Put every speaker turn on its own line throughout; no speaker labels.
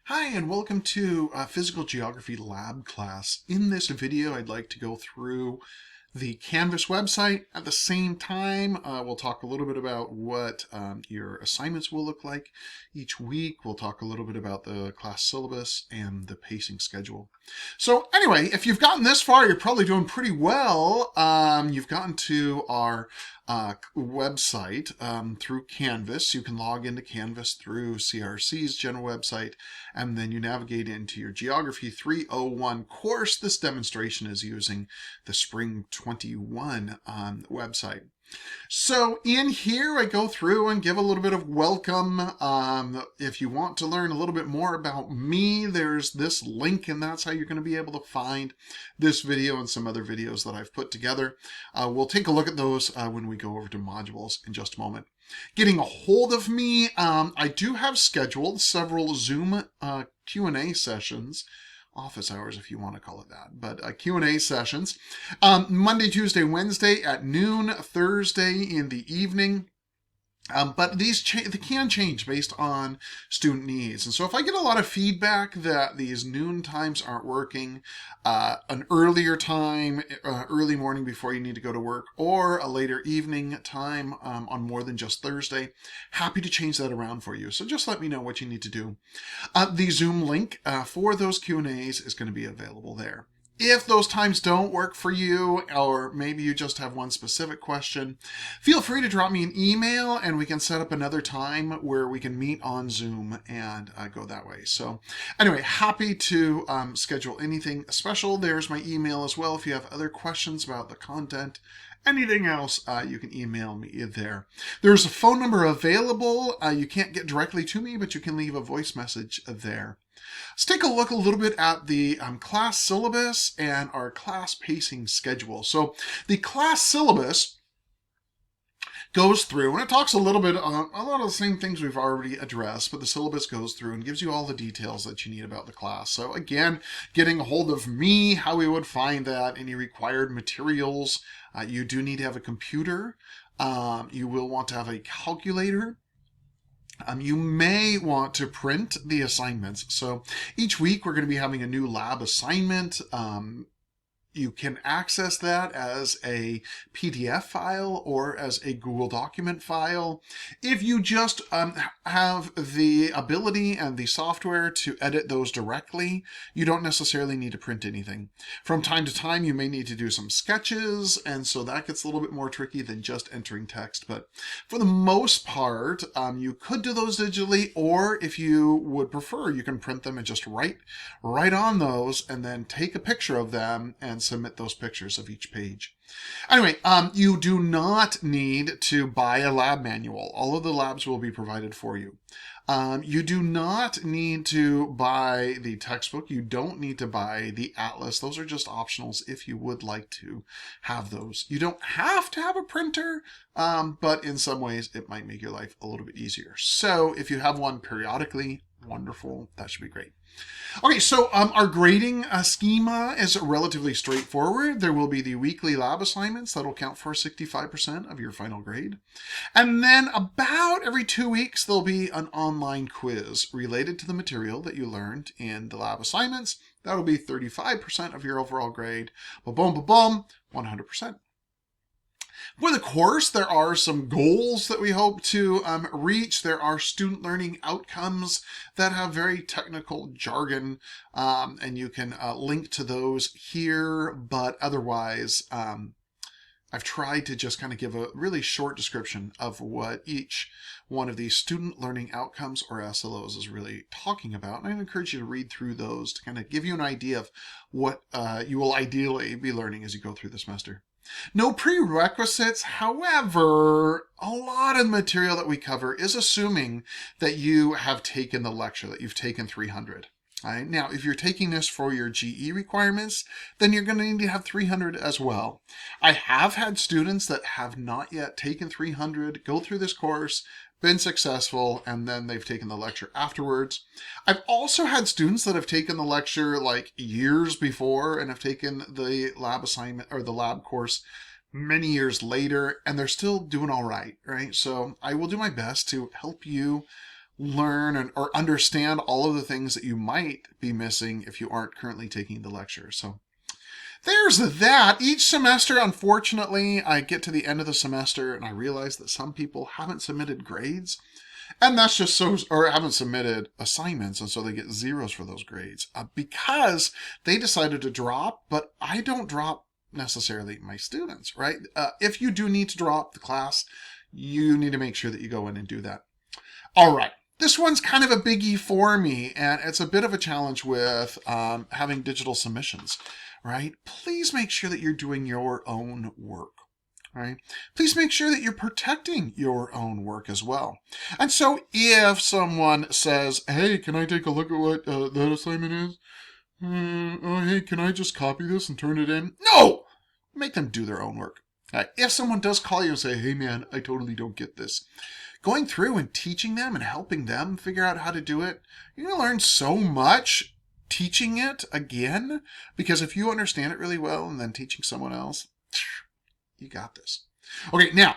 Hi, and welcome to Physical Geography Lab class. In this video, I'd like to go through the Canvas website. At the same time, we'll talk a little bit about what your assignments will look like each week. We'll talk a little bit about the class syllabus and the pacing schedule. So anyway, if you've gotten this far, you're probably doing pretty well. You've gotten to our website through Canvas. You can log into Canvas through CRC's general website, and then you navigate into your Geography 301 course. This demonstration is using the Spring 21 website. So in here, I go through and give a little bit of welcome. If you want to learn a little bit more about me, there's this link, and that's how you're going to be able to find this video and some other videos that I've put together. We'll take a look at those when we go over to modules in just a moment. Getting a hold of me, I do have scheduled several Zoom Q&A sessions, office hours if you want to call it that, but Q&A sessions, Monday, Tuesday, Wednesday at noon, Thursday in the evening. But these they can change based on student needs. And so if I get a lot of feedback that these noon times aren't working, an earlier time, early morning before you need to go to work, or a later evening time on more than just Thursday, happy to change that around for you. So just let me know what you need to do. The Zoom link for those Q&As is going to be available there. If those times don't work for you, or maybe you just have one specific question, feel free to drop me an email and we can set up another time where we can meet on Zoom and go that way. So anyway, happy to schedule anything special. There's my email as well. If you have other questions about the content, anything else, you can email me there. There's a phone number available. You can't get directly to me, but you can leave a voice message there. Let's take a look a little bit at the class syllabus and our class pacing schedule. So the class syllabus goes through, and it talks a little bit on a lot of the same things we've already addressed, but the syllabus goes through and gives you all the details that you need about the class. So again, getting a hold of me, how we would find that, any required materials. You do need to have a computer. You will want to have a calculator. You may want to print the assignments. So each week we're going to be having a new lab assignment. You can access that as a PDF file or as a Google document file. If you just have the ability and the software to edit those directly, you don't necessarily need to print anything. From time to time, you may need to do some sketches, and so that gets a little bit more tricky than just entering text. But for the most part, you could do those digitally, or if you would prefer, you can print them and just write on those and then take a picture of them and submit those pictures of each page. Anyway, you do not need to buy a lab manual. All of the labs will be provided for you. You do not need to buy the textbook. You don't need to buy the atlas. Those are just optionals if you would like to have those. You don't have to have a printer, but in some ways it might make your life a little bit easier. So if you have one periodically, wonderful. That should be great. Okay, so our grading schema is relatively straightforward. There will be the weekly lab assignments that'll count for 65% of your final grade. And then about every 2 weeks, there'll be an online quiz related to the material that you learned in the lab assignments. That'll be 35% of your overall grade. Ba-boom, ba-boom, 100%. For the course, there are some goals that we hope to reach. There are student learning outcomes that have very technical jargon, and you can link to those here. But otherwise, I've tried to just kind of give a really short description of what each one of these student learning outcomes or SLOs is really talking about. And I encourage you to read through those to kind of give you an idea of what you will ideally be learning as you go through the semester. No prerequisites. However, a lot of the material that we cover is assuming that you have taken the lecture, that you've taken 300. Right? Now, if you're taking this for your GE requirements, then you're going to need to have 300 as well. I have had students that have not yet taken 300 go through this course, been successful, and then they've taken the lecture afterwards. I've also had students that have taken the lecture like years before and have taken the lab assignment or the lab course many years later, and they're still doing all right, right? So I will do my best to help you learn or understand all of the things that you might be missing if you aren't currently taking the lecture. So there's that. Each semester, unfortunately, I get to the end of the semester and I realize that some people haven't submitted grades. And that's just or haven't submitted assignments, and so they get zeros for those grades because they decided to drop, but I don't drop necessarily my students, right? If you do need to drop the class, you need to make sure that you go in and do that. All right. This one's kind of a biggie for me, and it's a bit of a challenge with having digital submissions, right? Please make sure that you're doing your own work. Right? Please make sure that you're protecting your own work as well. And so if someone says, hey, can I take a look at what that assignment is? Oh, hey, can I just copy this and turn it in? No! Make them do their own work. Right? If someone does call you and say, hey, man, I totally don't get this. Going through and teaching them and helping them figure out how to do it, you're going to learn so much teaching it again, because if you understand it really well and then teaching someone else, you got this. Okay, now,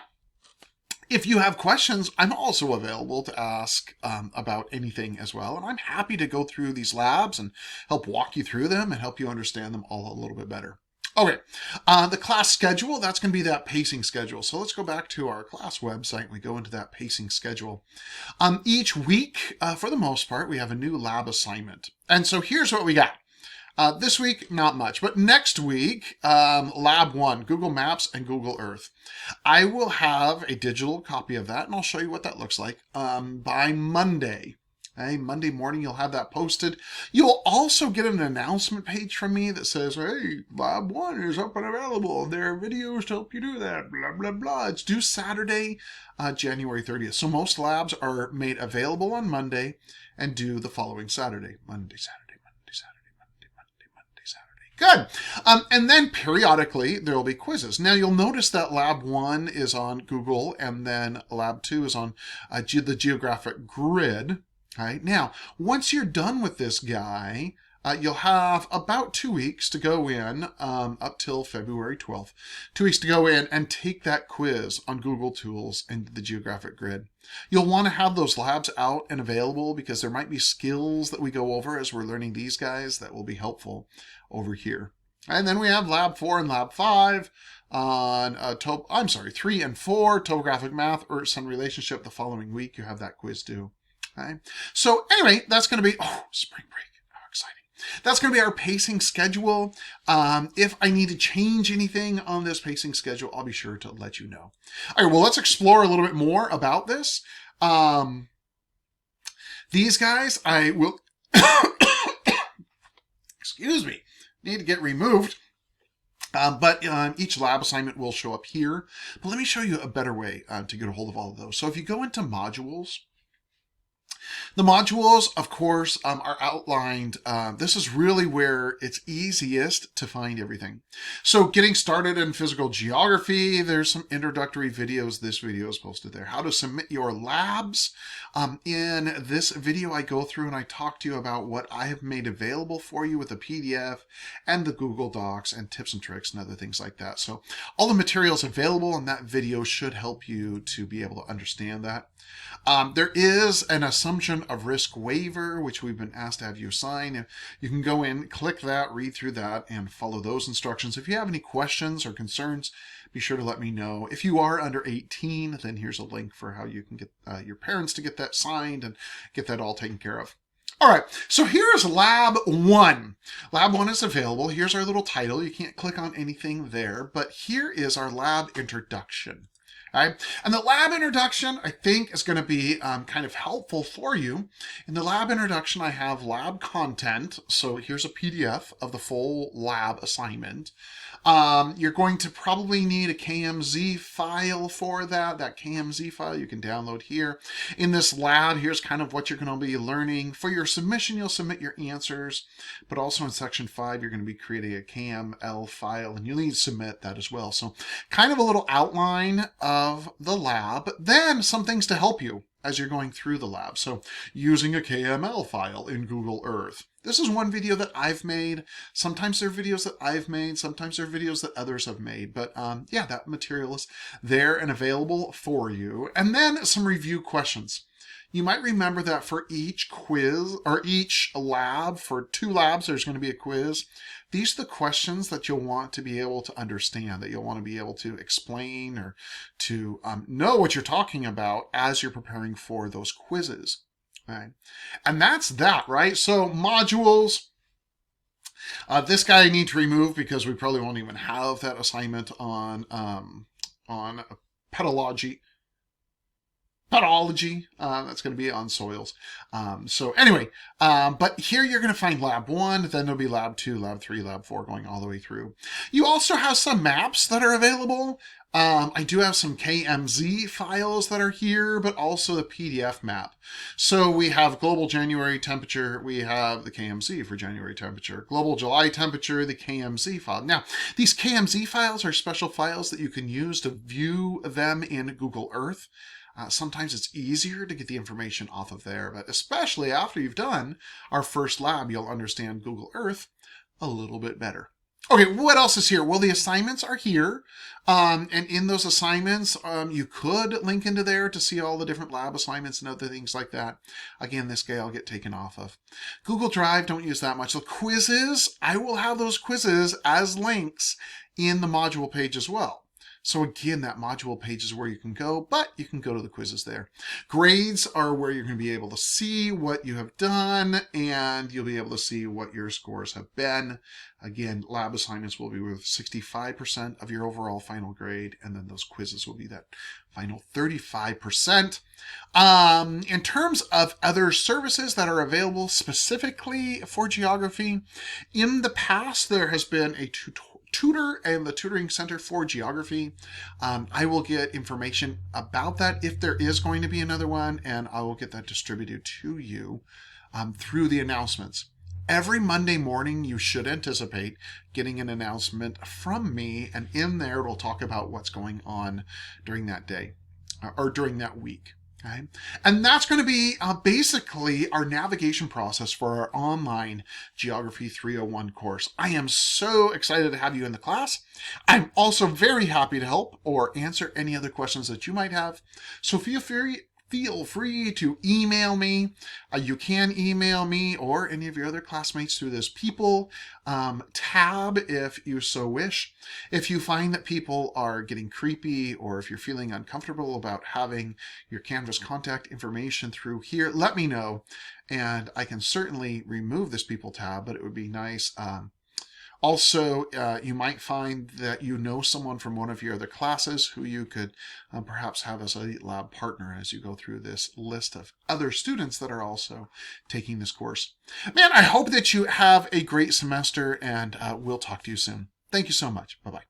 if you have questions, I'm also available to ask about anything as well. And I'm happy to go through these labs and help walk you through them and help you understand them all a little bit better. Okay, the class schedule, that's going to be that pacing schedule. So let's go back to our class website and we go into that pacing schedule. Each week, for the most part, we have a new lab assignment. And so here's what we got. This week, not much, but next week, Lab 1, Google Maps and Google Earth. I will have a digital copy of that, and I'll show you what that looks like by Monday. Okay, Monday morning, you'll have that posted. You'll also get an announcement page from me that says, hey, Lab 1 is up and available. There are videos to help you do that, blah, blah, blah. It's due Saturday, January 30th. So most labs are made available on Monday and due the following Saturday, Monday, Saturday. Good. And then periodically there will be quizzes. Now you'll notice that Lab 1 is on Google and then Lab 2 is on the geographic grid. Right? Now, once you're done with this guy, you'll have about 2 weeks to go in up till February 12th. 2 weeks to go in and take that quiz on Google Tools and the geographic grid. You'll want to have those labs out and available because there might be skills that we go over as we're learning these guys that will be helpful over here. And then we have Lab 4 and Lab 5 on 3 and 4, topographic math, Earth-Sun relationship. The following week, you have that quiz due. Okay. So anyway, that's going to be, spring break. How exciting. That's going to be our pacing schedule. If I need to change anything on this pacing schedule, I'll be sure to let you know. All right, well, let's explore a little bit more about this. These guys, I will, excuse me, need to get removed. But each lab assignment will show up here. But let me show you a better way to get a hold of all of those. So if you go into modules, the modules, of course, are outlined. This is really where it's easiest to find everything. So getting started in physical geography, there's some introductory videos. This video is posted there. How to submit your labs. In this video, I go through and I talk to you about what I have made available for you with the PDF and the Google Docs and tips and tricks and other things like that. So all the materials available in that video should help you to be able to understand that. There is an assumption of risk waiver, which we've been asked to have you sign. You can go in, click that, read through that, and follow those instructions. If you have any questions or concerns, be sure to let me know. If you are under 18, then here's a link for how you can get your parents to get that signed and get that all taken care of. All right, so here's Lab 1. Lab 1 is available. Here's our little title. You can't click on anything there, but here is our lab introduction. All right. And the lab introduction, I think, is going to be kind of helpful for you. In the lab introduction, I have lab content. So here's a PDF of the full lab assignment. You're going to probably need a KMZ file for that. That KMZ file you can download here. In this lab, here's kind of what you're going to be learning. For your submission, you'll submit your answers. But also in section 5, you're going to be creating a KML file, and you'll need to submit that as well. So kind of a little outline of the lab. Then some things to help you as you're going through the lab. So using a KML file in Google Earth. This is one video that I've made. Sometimes there are videos that I've made. Sometimes there are videos that others have made. But yeah, that material is there and available for you. And then some review questions. You might remember that for each quiz or each lab, for 2 labs, there's going to be a quiz. These are the questions that you'll want to be able to understand, that you'll want to be able to explain or to know what you're talking about as you're preparing for those quizzes. Right? And that's that, right? So modules, this guy I need to remove because we probably won't even have that assignment on pedology. That's going to be on soils. So anyway, but here you're going to find lab 1, then there'll be lab 2, lab 3, lab 4, going all the way through. You also have some maps that are available. I do have some KMZ files that are here, but also the PDF map. So we have global January temperature. We have the KMZ for January temperature. Global July temperature, the KMZ file. Now, these KMZ files are special files that you can use to view them in Google Earth. Sometimes it's easier to get the information off of there, but especially after you've done our first lab, you'll understand Google Earth a little bit better. Okay, what else is here? Well, the assignments are here. And in those assignments, you could link into there to see all the different lab assignments and other things like that. Again, this guy I'll get taken off of. Google Drive, don't use that much. The quizzes, I will have those quizzes as links in the module page as well. So again, that module page is where you can go, but you can go to the quizzes there. Grades are where you're going to be able to see what you have done, and you'll be able to see what your scores have been. Again, lab assignments will be worth 65% of your overall final grade, and then those quizzes will be that final 35%. In terms of other services that are available specifically for geography, in the past, there has been a tutor and the tutoring center for geography. I will get information about that if there is going to be another one, and I will get that distributed to you through the announcements. Every Monday morning, you should anticipate getting an announcement from me, and in there, we'll talk about what's going on during that day or during that week. Okay. And that's going to be basically our navigation process for our online Geography 301 course. I am so excited to have you in the class. I'm also very happy to help or answer any other questions that you might have. So feel free to email me. You can email me or any of your other classmates through this People tab if you so wish. If you find that people are getting creepy, or if you're feeling uncomfortable about having your Canvas contact information through here, let me know, and I can certainly remove this People tab, but it would be nice. Also, you might find that you know someone from one of your other classes who you could perhaps have as a lab partner as you go through this list of other students that are also taking this course. Man, I hope that you have a great semester, and we'll talk to you soon. Thank you so much. Bye-bye.